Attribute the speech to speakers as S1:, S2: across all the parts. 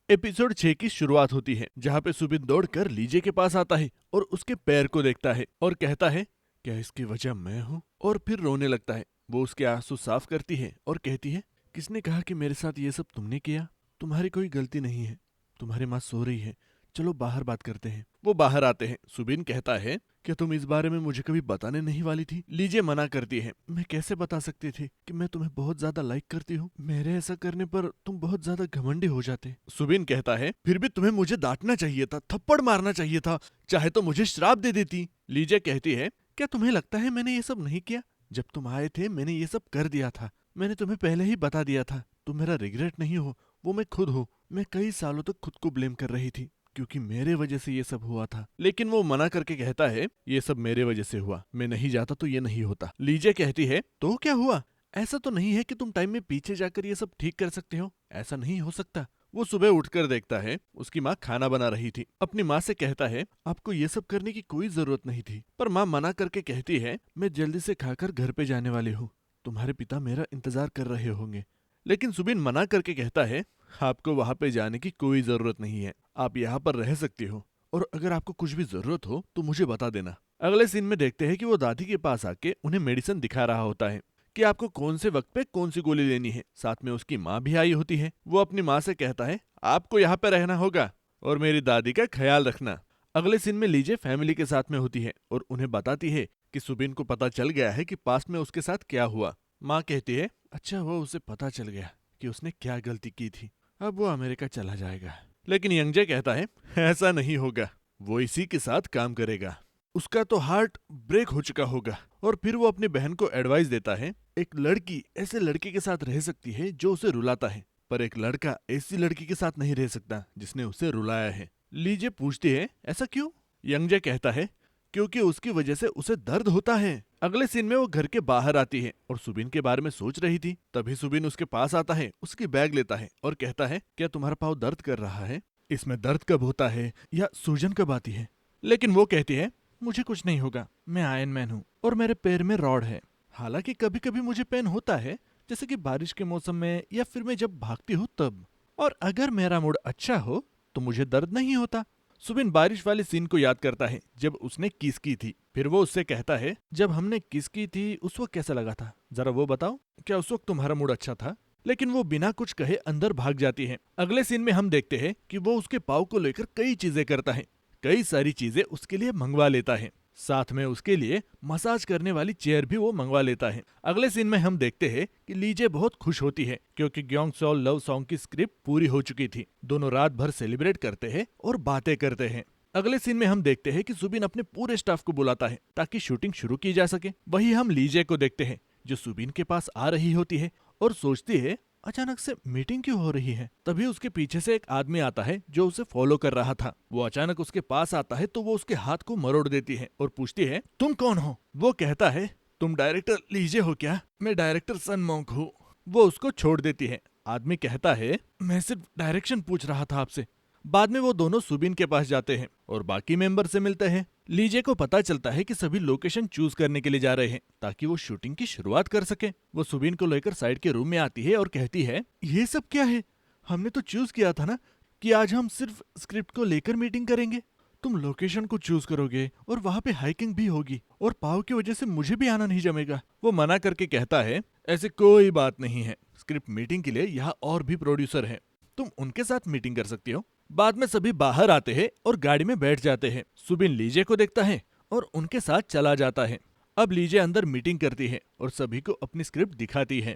S1: Episode 6 की शुरुआत होती है जहाँ पे सुबिन दौड़कर लीजे के पास आता है और उसके पैर को देखता है और कहता है, क्या इसकी वजह मैं हूँ? और फिर रोने लगता है। वो उसके आंसू साफ करती है और कहती है, किसने कहा कि मेरे साथ ये सब तुमने किया? तुम्हारी कोई गलती नहीं है। तुम्हारी माँ सो रही है, चलो बाहर बात करते हैं। वो बाहर आते हैं। सुबिन कहता है, क्या तुम इस बारे में मुझे कभी बताने नहीं वाली थी? लीजे मना करती है, मैं कैसे बता सकती थी कि मैं तुम्हें बहुत ज्यादा लाइक करती हूँ? मेरे ऐसा करने पर तुम बहुत ज्यादा घमंडी हो जाते। सुबिन कहता है, फिर भी तुम्हें मुझे डांटना चाहिए था, थप्पड़ मारना चाहिए था, चाहे तो मुझे श्राप दे देती। लीजे कहती है, क्या तुम्हें लगता है मैंने ये सब नहीं किया? जब तुम आए थे मैंने ये सब कर दिया था। मैंने तुम्हें पहले ही बता दिया था। तुम मेरा रिग्रेट नहीं हो, वो मैं खुद हूँ। मैं कई सालों तक खुद को ब्लेम कर रही थी क्योंकि मेरे वजह से ये सब हुआ था। लेकिन वो मना करके कहता है, ये सब मेरे वजह से हुआ, मैं नहीं जाता तो ये नहीं होता। लीजे कहती है, तो क्या हुआ? ऐसा तो नहीं है कि तुम टाइम में पीछे जाकर ये सब ठीक कर सकते हो। ऐसा नहीं हो सकता। वो सुबह उठकर देखता है उसकी माँ खाना बना रही थी। अपनी माँ से कहता है, आपको ये सब करने की कोई जरूरत नहीं थी। पर माँ मना करके कहती है, मैं जल्दी से खाकर घर पे जाने वाली हूँ। तुम्हारे पिता मेरा इंतजार कर रहे होंगे। लेकिन सुबिन मना करके कहता है, आपको वहां पे जाने की कोई जरूरत नहीं है। आप यहाँ पर रह सकती हो और अगर आपको कुछ भी जरूरत हो तो मुझे बता देना। अगले सीन में देखते हैं कि वो दादी के पास आके उन्हें मेडिसिन दिखा रहा होता है कि आपको कौन से वक्त पे कौन सी गोली लेनी है। साथ में उसकी माँ भी आई होती है। वो अपनी माँ से कहता है, आपको यहाँ पे रहना होगा और मेरी दादी का ख्याल रखना। अगले सीन में लीजे फैमिली के साथ में होती है और उन्हें बताती है कि सुबिन को पता चल गया है कि पास्ट में उसके साथ क्या हुआ। माँ कहती है, अच्छा वो उसे पता चल गया कि उसने क्या गलती की थी, अब वो अमेरिका चला जाएगा। लेकिन यंगजे कहता है, ऐसा नहीं होगा, वो इसी के साथ काम करेगा। उसका तो हार्ट ब्रेक हो चुका होगा। और फिर वो अपनी बहन को एडवाइस देता है, एक लड़की ऐसे लड़के के साथ रह सकती है जो उसे रुलाता है, पर एक लड़का ऐसी लड़की के साथ नहीं रह सकता जिसने उसे रुलाया है। लीजे पूछती है, ऐसा क्यों? यंगजे कहता है, क्योंकि उसकी वजह से उसे दर्द होता है। अगले सीन में वो घर के बाहर आती है और सुबिन के बारे में सोच रही थी। तभी सुबिन उसके पास आता है, उसकी बैग लेता है और कहता है, क्या तुम्हारा पाँव दर्द कर रहा है? इसमें दर्द कब होता है या सूजन कब आती है? लेकिन वो कहती है, मुझे कुछ नहीं होगा, मैं आयरन मैन हूँ और मेरे पैर में रॉड है। हालांकि कभी कभी मुझे पेन होता है, जैसे कि बारिश के मौसम में या फिर मैं जब भागती हूँ तब। और अगर मेरा मूड अच्छा हो तो मुझे दर्द नहीं होता। सुबिन बारिश वाले सीन को याद करता है जब उसने किस की थी। फिर वो उससे कहता है, जब हमने किस की थी उस वक्त कैसा लगा था, जरा वो बताओ, क्या उस वक्त तुम्हारा मूड अच्छा था? लेकिन वो बिना कुछ कहे अंदर भाग जाती है। अगले सीन में हम देखते हैं कि वो उसके पाँव को लेकर कई चीजें करता है। कई सारी चीजें उसके लिए मंगवा लेता है। साथ में उसके लिए मसाज करने वाली चेयर भी वो मंगवा लेता है। अगले सीन में हम देखते हैं कि लीजे बहुत खुश होती है क्योंकि ग्योंग सॉल लव सॉन्ग की स्क्रिप्ट पूरी हो चुकी थी। दोनों रात भर सेलिब्रेट करते हैं और बातें करते हैं। अगले सीन में हम देखते हैं कि सुबिन अपने पूरे स्टाफ को बुलाता है ताकि शूटिंग शुरू की जा सके। वही हम लीजे को देखते हैं जो सुबिन के पास आ रही होती है और सोचती है, अचानक से मीटिंग क्यों हो रही है? तभी उसके पीछे से एक आदमी आता है जो उसे फॉलो कर रहा था। वो अचानक उसके पास आता है तो वो उसके हाथ को मरोड़ देती है और पूछती है, तुम कौन हो? वो कहता है, तुम डायरेक्टर लीजे हो क्या? मैं डायरेक्टर सन मॉन्क हूँ। वो उसको छोड़ देती है। आदमी कहता है, मैं सिर्फ डायरेक्शन पूछ रहा था आपसे। बाद में वो दोनों सुबिन के पास जाते हैं और बाकी मेंबर से मिलते हैं। लीजे को पता चलता है कि सभी लोकेशन चूज करने के लिए जा रहे हैं ताकि वो शूटिंग की शुरुआत कर सके। वो सुबिन को लेकर साइड के रूम में आती है और कहती है, ये सब क्या है? हमने तो चूज किया था ना कि आज हम सिर्फ स्क्रिप्ट को लेकर मीटिंग करेंगे। तुम लोकेशन को चूज करोगे और वहाँ पे हाइकिंग भी होगी और पाव की वजह से मुझे भी आना नहीं जमेगा। वो मना करके कहता है, ऐसे कोई बात नहीं है, स्क्रिप्ट मीटिंग के लिए यहाँ और भी प्रोड्यूसर है, तुम उनके साथ मीटिंग कर सकती हो। बाद में सभी बाहर आते हैं और गाड़ी में बैठ जाते हैं। सुबिन लीजे को देखता है और उनके साथ चला जाता है। अब लीजे अंदर मीटिंग करती है और सभी को अपनी स्क्रिप्ट दिखाती है।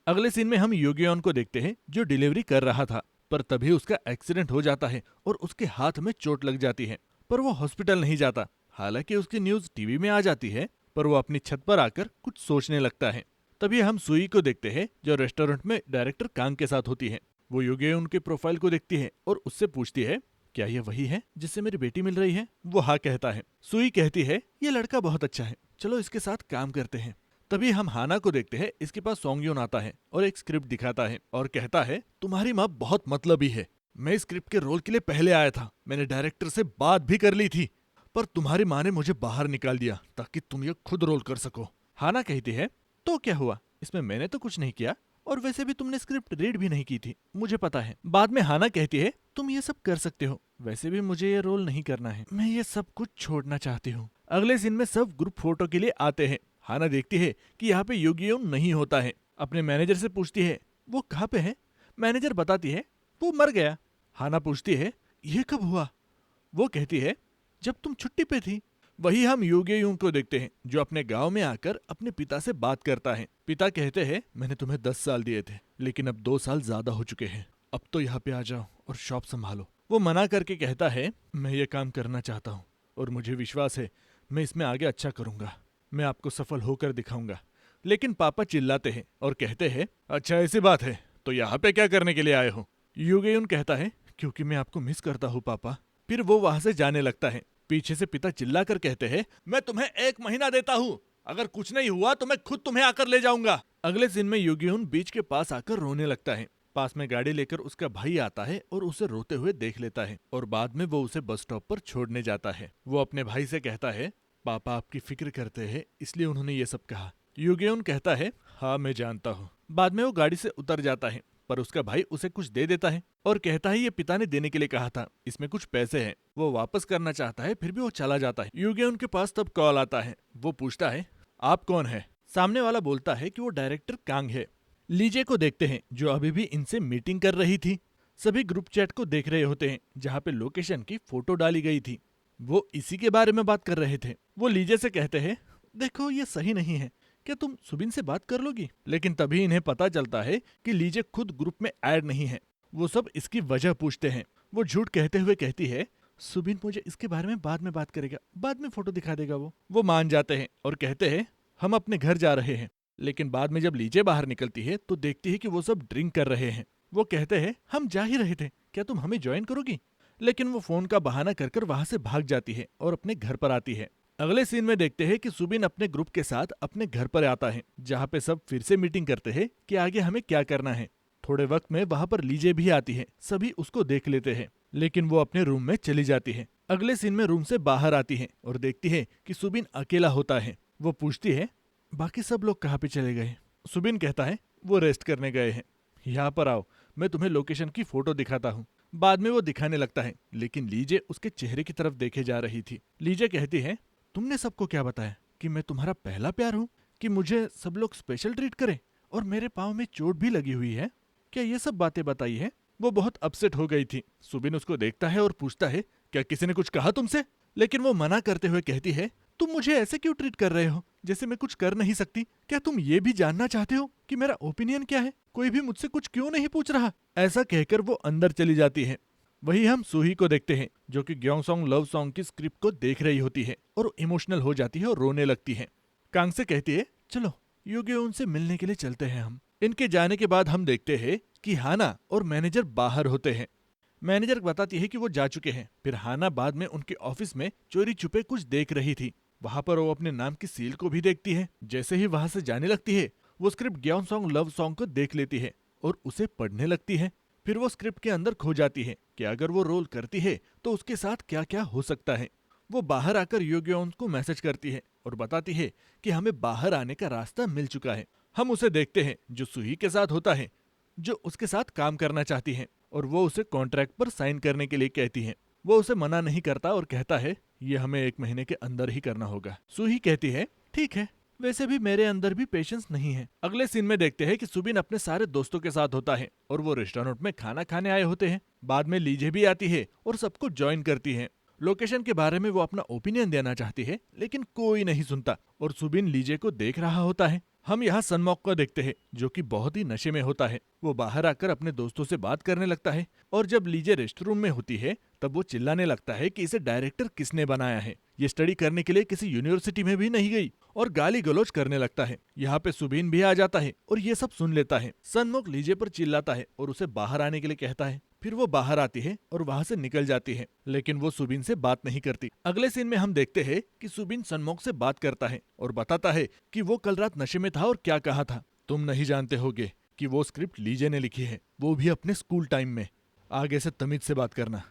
S1: अगले सीन में हम योगियोन को देखते हैं जो डिलीवरी कर रहा था, पर तभी उसका एक्सीडेंट हो जाता है और उसके हाथ में चोट लग जाती है। पर वो हॉस्पिटल नहीं जाता। हालांकि उसकी न्यूज टीवी में आ जाती है, पर वो अपनी छत पर आकर कुछ सोचने लगता है। तभी हम सुई को देखते हैं जो रेस्टोरेंट में डायरेक्टर कांग के साथ होती है। वो योगी उनके प्रोफाइल को देखती है और उससे पूछती है, क्या ये वही है जिससे मेरी बेटी मिल रही है? वो हाँ कहता है। सुई कहती है, ये लड़का बहुत अच्छा है, चलो इसके साथ काम करते हैं। तभी हम हाना को देखते हैं। इसके पास सोंगयोन आता है और एक स्क्रिप्ट दिखाता है और कहता है, तुम्हारी माँ बहुत मतलबी है। मैं इस स्क्रिप्ट के रोल के लिए पहले आया था, मैंने डायरेक्टर से बात भी कर ली थी, पर तुम्हारी माँ ने मुझे बाहर निकाल दिया ताकि तुम ये खुद रोल कर सको। हाना कहती है, तो क्या हुआ, इसमें मैंने तो कुछ नहीं किया और वैसे भी तुमने स्क्रिप्ट रीड भी नहीं की थी, मुझे पता है। बाद में हाना कहती है तुम ये सब कर सकते हो, वैसे भी मुझे ये रोल नहीं करना है, मैं ये सब कुछ छोड़ना चाहती हूँ। अगले सीन में सब ग्रुप फोटो के लिए आते हैं। हाना देखती है कि यहाँ पे यूगियोन नहीं होता है। अपने मैनेजर से पूछती है वो कहाँ पे है। मैनेजर बताती है वो मर गया। हाना पूछती है ये कब हुआ। वो कहती है जब तुम छुट्टी पे थी। वही हम यूगेयूंग को देखते हैं जो अपने गांव में आकर अपने पिता से बात करता है। पिता कहते हैं मैंने तुम्हें 10 साल दिए थे, लेकिन अब 2 साल ज्यादा हो चुके हैं, अब तो यहाँ पे आ जाओ और शॉप संभालो। वो मना करके कहता है मैं ये काम करना चाहता हूँ और मुझे विश्वास है मैं इसमें आगे अच्छा करूंगा, मैं आपको सफल होकर दिखाऊंगा। लेकिन पापा चिल्लाते हैं और कहते हैं अच्छा ऐसी बात है तो यहाँ पे क्या करने के लिए आए हो। यूगेयुन कहता है क्योंकि मैं आपको मिस करता हूँ पापा। फिर वो वहां से जाने लगता है। पीछे से पिता चिल्लाकर कहते हैं मैं तुम्हें 1 महीना देता हूँ, अगर कुछ नहीं हुआ तो मैं खुद तुम्हें आकर ले जाऊंगा। अगले दिन में यूगेयुन बीच के पास आकर रोने लगता है। पास में गाड़ी लेकर उसका भाई आता है और उसे रोते हुए देख लेता है और बाद में वो उसे बस स्टॉप पर छोड़ने जाता है। वो अपने भाई से कहता है पापा आपकी फिक्र करते हैं इसलिए उन्होंने ये सब कहा। यूगेयुन कहता है हाँ मैं जानता हूँ। बाद में वो गाड़ी से उतर जाता है पर उसका भाई उसे कुछ दे देता है और कहता है ये पिता ने देने के लिए कहा था, इसमें कुछ पैसे हैं। वो वापस करना चाहता है फिर भी वो चला जाता है। यूगेयुन के पास तब कॉल आता है। वो पूछता है आप कौन है। सामने वाला बोलता है कि वो डायरेक्टर कांग है। लीजे को देखते हैं जो अभी भी इनसे मीटिंग कर रही थी। सभी ग्रुप चैट को देख रहे होते हैं जहाँ पे लोकेशन की फोटो डाली गई थी। वो इसी के बारे में बात कर रहे थे। वो लीजे से कहते हैं देखो ये सही नहीं है, क्या तुम सुबिन से बात कर लोगी। लेकिन तभी इन्हें पता चलता है कि लीजे खुद ग्रुप में ऐड नहीं है। वो सब इसकी वजह पूछते हैं। वो झूठ कहते हुए कहती है सुबिन मुझे इसके बारे में बात करेगा, बाद में फोटो दिखा देगा। वो मान जाते हैं और कहते हैं हम अपने घर जा रहे हैं। लेकिन बाद में जब लीजे बाहर निकलती है तो देखती है कि वो सब ड्रिंक कर रहे हैं। वो कहते हैं हम जा ही रहे थे, क्या तुम हमें ज्वाइन करोगी। लेकिन वो फोन का बहाना कर वहां से भाग जाती है और अपने घर पर आती है। अगले सीन में देखते हैं कि सुबिन अपने ग्रुप के साथ अपने घर पर आता है जहाँ पे सब फिर से मीटिंग करते हैं कि आगे हमें क्या करना है। थोड़े वक्त में वहाँ पर लीजे भी आती है। सभी उसको देख लेते हैं लेकिन वो अपने रूम में चली जाती है। अगले सीन में रूम से बाहर आती है और देखती है कि सुबिन अकेला होता है। वो पूछती है बाकी सब लोग कहाँ पे चले गए। सुबिन कहता है वो रेस्ट करने गए हैं, यहाँ पर आओ मैं तुम्हें लोकेशन की फोटो दिखाता हूँ। बाद में वो दिखाने लगता है लेकिन लीजे उसके चेहरे की तरफ देखे जा रही थी। लीजे कहती है तुमने सबको क्या बताया कि मैं तुम्हारा पहला प्यार हूँ, कि मुझे सब लोग स्पेशल ट्रीट करें और मेरे पाँव में चोट भी लगी हुई है, क्या ये सब बातें बताई है। वो बहुत अपसेट हो गई थी। सुबिन उसको देखता है और पूछता है क्या किसी ने कुछ कहा तुमसे। लेकिन वो मना करते हुए कहती है तुम मुझे ऐसे क्यों ट्रीट कर रहे हो जैसे मैं कुछ कर नहीं सकती। क्या तुम ये भी जानना चाहते हो कि मेरा ओपिनियन क्या है, कोई भी मुझसे कुछ क्यों नहीं पूछ रहा। ऐसा कहकर वो अंदर चली जाती है। वही हम सूही को देखते हैं जो कि ग्योंगसोंग लव सॉन्ग की स्क्रिप्ट को देख रही होती है और इमोशनल हो जाती है और रोने लगती है। कांग से कहती है चलो यूगेउन से मिलने के लिए चलते हैं हम। इनके जाने के बाद हम देखते हैं कि हाना और मैनेजर बाहर होते हैं। मैनेजर बताती है कि वो जा चुके हैं। फिर हाना बाद में उनके ऑफिस में चोरी छुपे कुछ देख रही थी। वहां पर वो अपने नाम की सील को भी देखती है। जैसे ही वहां से जाने लगती है वो स्क्रिप्ट ग्योंगसोंग लव सॉन्ग को देख लेती है और उसे पढ़ने लगती है। फिर वो स्क्रिप्ट के अंदर खो जाती है कि अगर वो रोल करती है तो उसके साथ क्या क्या हो सकता है। वो बाहर आकर यूगेउन को मैसेज करती है और बताती है कि हमें बाहर आने का रास्ता मिल चुका है। हम उसे देखते हैं जो सुही के साथ होता है, जो उसके साथ काम करना चाहती है और वो उसे कॉन्ट्रैक्ट पर साइन करने के लिए कहती है। वो उसे मना नहीं करता और कहता है ये हमें 1 महीने के अंदर ही करना होगा। सुही कहती है ठीक है, वैसे भी मेरे अंदर भी पेशेंस नहीं है। अगले सीन में देखते हैं कि सुबिन अपने सारे दोस्तों के साथ होता है और वो रेस्टोरेंट में खाना खाने आए होते हैं। बाद में लीजे भी आती है और सबको ज्वाइन करती है। लोकेशन के बारे में वो अपना ओपिनियन देना चाहती है लेकिन कोई नहीं सुनता और सुबिन लीजे को देख रहा होता है। हम यहाँ सनमॉक को देखते हैं जो कि बहुत ही नशे में होता है। वो बाहर आकर अपने दोस्तों से बात करने लगता है और जब लीजे रेस्ट रूम में होती है तब वो चिल्लाने लगता है कि इसे डायरेक्टर किसने बनाया है, ये स्टडी करने के लिए किसी यूनिवर्सिटी में भी नहीं गई, और गाली गलौज करने लगता है। यहाँ पे सुबिन भी आ जाता है और ये सब सुन लेता है। सनमॉक लीजे पर चिल्लाता है और उसे बाहर आने के लिए कहता है। फिर वो बाहर आती है और वहाँ से निकल जाती है लेकिन वो सुबिन से बात नहीं करती। अगले सीन में हम देखते हैं कि सुबिन सनमॉक से बात करता है और बताता है कि वो कल रात नशे में था और क्या कहा था। तुम नहीं जानते होगे कि वो स्क्रिप्ट लीजे ने लिखी है, वो भी अपने स्कूल टाइम में। आगे से तमीज से बात करना।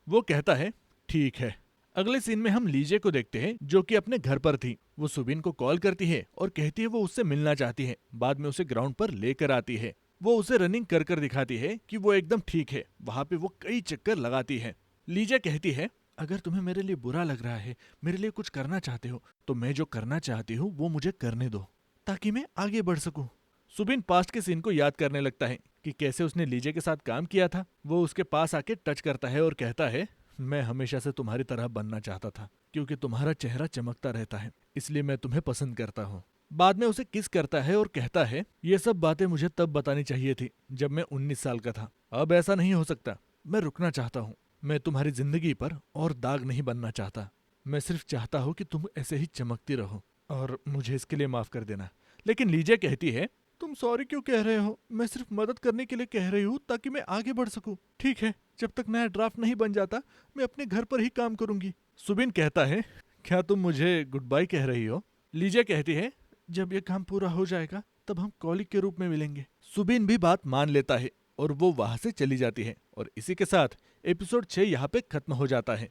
S1: वो कहता है ठीक है। अगले सीन में हम लीजे को देखते हैं जो कि अपने घर पर थी। वो सुबिन को कॉल करती है और कहती है वो उससे मिलना चाहती है। बाद में उसे ग्राउंड पर लेकर आती है। वो उसे रनिंग कर कर दिखाती है कि वो एकदम ठीक है। वहाँ पे वो कई चक्कर लगाती है। लीजा कहती है, अगर तुम्हें मेरे लिए बुरा लग रहा है, मेरे लिए कुछ करना चाहते हो, तो मैं जो करना चाहती हूँ वो मुझे करने दो, ताकि मैं आगे बढ़ सकूं। सुबिन पास्ट के सीन को याद करने लगता है कि कैसे उसने लीजे के साथ काम किया था। वो उसके पास आके टच करता है और कहता है, मैं हमेशा से तुम्हारी तरह बनना चाहता था, क्योंकि तुम्हारा चेहरा चमकता रहता है, इसलिए मैं तुम्हें पसंद करता हूँ। बाद में उसे किस करता है और कहता है, ये सब बातें मुझे तब बतानी चाहिए थी जब मैं 19 साल का था। अब ऐसा नहीं हो सकता। मैं रुकना चाहता हूँ। मैं तुम्हारी जिंदगी पर और दाग नहीं बनना चाहता। मैं सिर्फ चाहता हूँ कि तुम ऐसे ही चमकती रहो, और मुझे इसके लिए माफ कर देना। लेकिन लीजा कहती है, तुम सॉरी क्यों कह रहे हो? मैं सिर्फ मदद करने के लिए कह रही हूँ, ताकि मैं आगे बढ़ सकूं। ठीक है, जब तक नया ड्राफ्ट नहीं बन जाता, मैं अपने घर पर ही काम करूंगी। सुबिन कहता है, क्या तुम मुझे गुड बाय कह रही हो? लीजा कहती है, जब ये काम पूरा हो जाएगा तब हम कॉलिग के रूप में मिलेंगे। सुबिन भी बात मान लेता है और वो वहां से चली जाती है। और इसी के साथ एपिसोड 6 यहाँ पे खत्म हो जाता है।